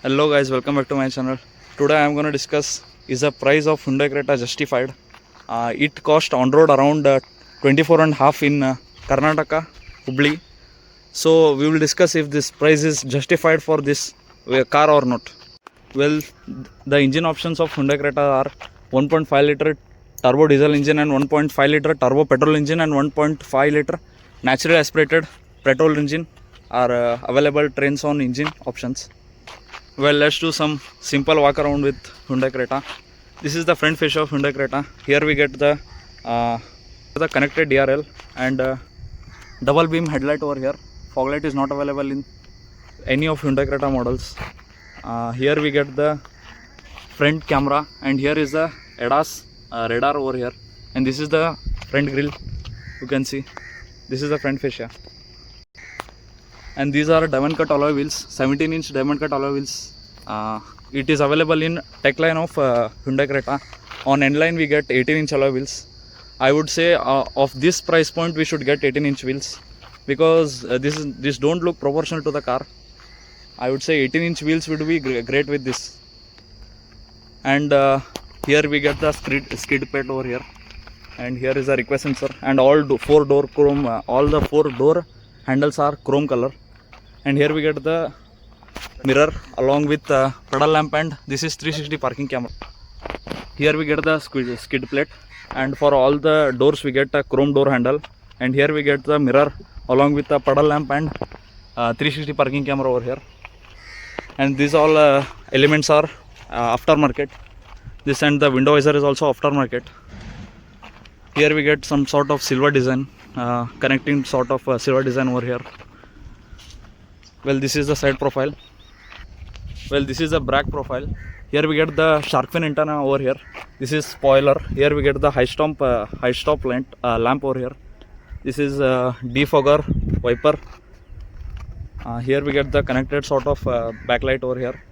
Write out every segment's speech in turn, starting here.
Hello guys, welcome back to my channel. Today I am going to discuss, is the price of Hyundai Creta justified? It cost on road around 24.5 in Karnataka, Hubli. So we will discuss if this price is justified for this car or not. Well, the engine options of Hyundai Creta are 1.5 liter turbo diesel engine and 1.5 liter turbo petrol engine and 1.5 liter naturally aspirated petrol engine are available trains on engine options. Well, let's do some simple walk around with Hyundai Creta. This is the front face of Hyundai Creta. Here we get the connected DRL and double beam headlight over here. Fog light is not available in any of Hyundai Creta models. Here we get the front camera, and here is the ADAS radar over here, and this is the front grille. You can see this is the front fascia, and these are diamond cut alloy wheels, 17-inch diamond cut alloy wheels. It is available in tech line of Hyundai Creta. On end line we get 18-inch alloy wheels. I would say of this price point we should get 18-inch wheels, because this don't look proportional to the car. I would say 18-inch wheels would be great with this. And here we get the skid plate over here, and here is a request sensor, and all four door chrome, all the four door handles are chrome color. And here we get the mirror along with pedal lamp, and this is 360 parking camera. Here we get the skid plate, and for all the doors we get a chrome door handle, and here we get the mirror along with the pedal lamp and 360 parking camera over here. And these all elements are aftermarket. This and the window visor is also aftermarket. Here we get some sort of silver design, connecting sort of silver design over here. Well, this is the side profile. Well, this is the brake profile. Here we get the shark fin antenna over here. This is spoiler. Here we get the high stop lamp over here. This is defogger wiper. Here we get the connected sort of backlight over here,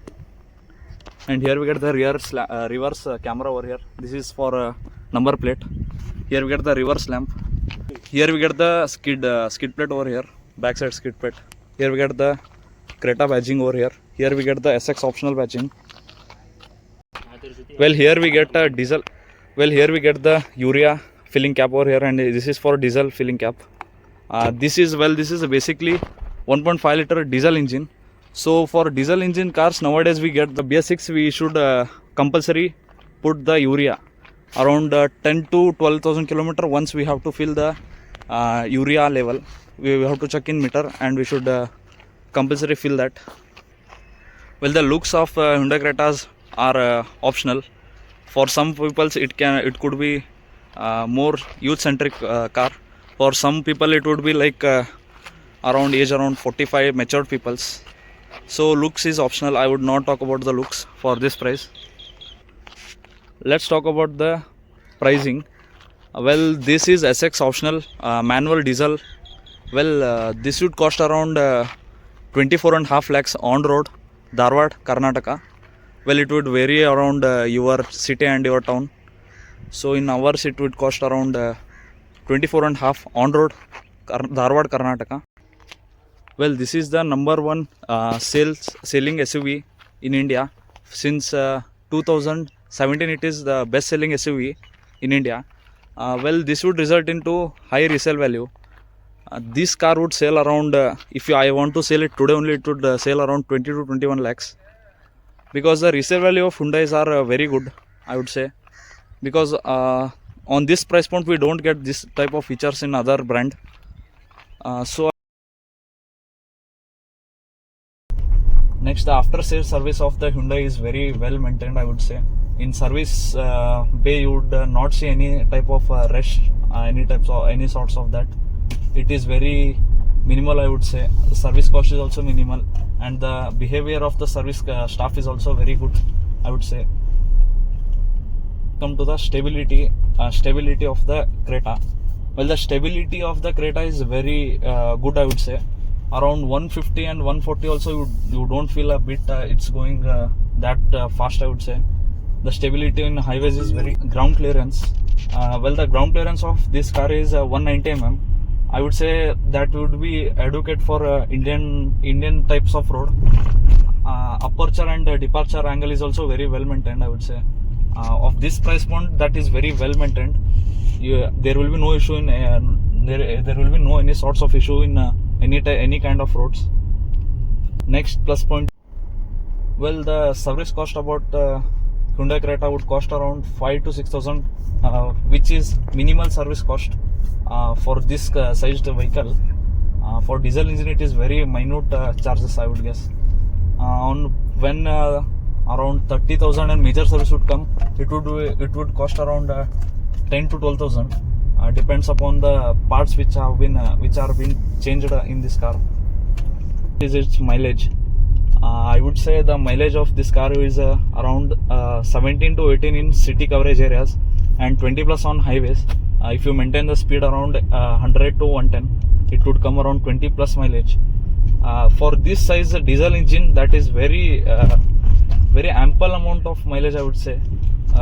and here we get the reverse camera over here. This is for number plate. Here we get the reverse lamp. Here we get the skid plate over here, backside skid plate. Here we get the Creta badging over here. Here we get the SX optional badging. Well, here we get a diesel. Well, here we get the urea filling cap over here, and this is for diesel filling cap. This is basically 1.5 liter diesel engine. So for diesel engine cars nowadays we get the BS6, we should compulsory put the urea around 10 to 12,000 kilometer. Once we have to fill the urea level, we have to check in meter, and we should compulsory fill that. Well, the looks of Hyundai Cretas are optional. For some people it could be more youth centric car. For some people it would be like around 45 matured peoples. So looks is optional. I would not talk about the looks for this price. Let's talk about the pricing. Well, this is SX optional manual diesel. Well, this would cost around 24.5 lakhs on road, Dharwad, Karnataka. Well, it would vary around your city and your town. So in hours it would cost around 24.5 on road, Dharwad, Karnataka. Well, this is the number one selling SUV in India. Since 2017 it is the best selling SUV in India. Well, this would result into high resale value. This car would sell around, if I want to sell it today only, it would sell around 20 to 21 lakhs. Because the resale value of Hyundais are very good, I would say. Because on this price point we don't get this type of features in other brand. Next, the after sales service of the Hyundai is very well maintained, I would say. In service bay you would not see any type of rush, any sorts of that. It is very minimal, I would say. The service cost is also minimal, and the behavior of the service staff is also very good, I would say. Come to the stability of the Creta. Well, the stability of the Creta is very good, I would say. Around 150 and 140 also you don't feel a bit it's going that fast, I would say. The stability in highways is very ground clearance. Well, the ground clearance of this car is 190 mm. I would say that would be adequate for Indian types of road. aperture and departure angle is also very well maintained, I would say. Of this price point, that is very well maintained. There will be no issue in there will be no any sorts of issue in any kind of roads. Next plus point, well, the service cost about Hyundai Creta would cost around 5,000 to 6,000, which is minimal service cost for this sized vehicle. For diesel engine, it is very minute charges, I would guess. When around 30,000 and major service would come, it would cost around 10 to 12,000. Depends upon the parts which are being changed in this car. Is its mileage? I would say the mileage of this car is around 17 to 18 in city coverage areas and 20 plus on highways. If you maintain the speed around 100 to 110, it would come around 20 plus mileage. For this size diesel engine, that is very ample amount of mileage, I would say,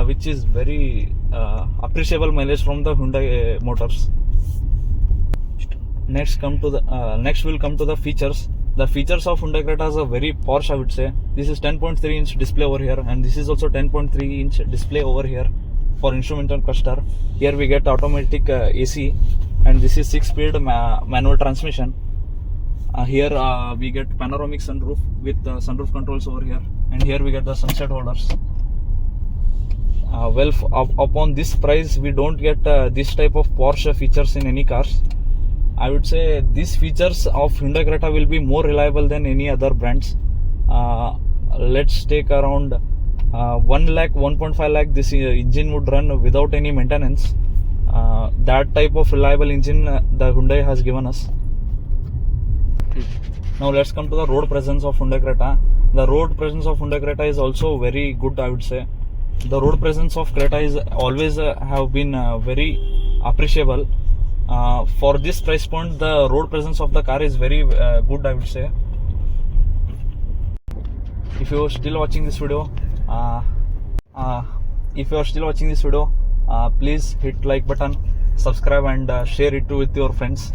which is very appreciable mileage from the Hyundai Motors. Next we'll come to the features. The features of Hyundai Creta is a very Porsche, I would say. This is 10.3 inch display over here, and this is also 10.3 inch display over here for instrumental cluster. Here we get automatic AC, and this is 6-speed manual transmission. Here we get panoramic sunroof with sunroof controls over here, and here we get the sunset holders. Upon this price, we don't get this type of Porsche features in any cars. I would say these features of Hyundai Creta will be more reliable than any other brands. Let's take around 1 lakh, 1.5 lakh, this engine would run without any maintenance. That type of reliable engine the Hyundai has given us. Now let's come to the road presence of Hyundai Creta. The road presence of Hyundai Creta is also very good, I would say. The road presence of Creta is always have been very appreciable. For this price point, the road presence of the car is very good, I would say. If you are still watching this video, please hit like button, subscribe and share it with your friends.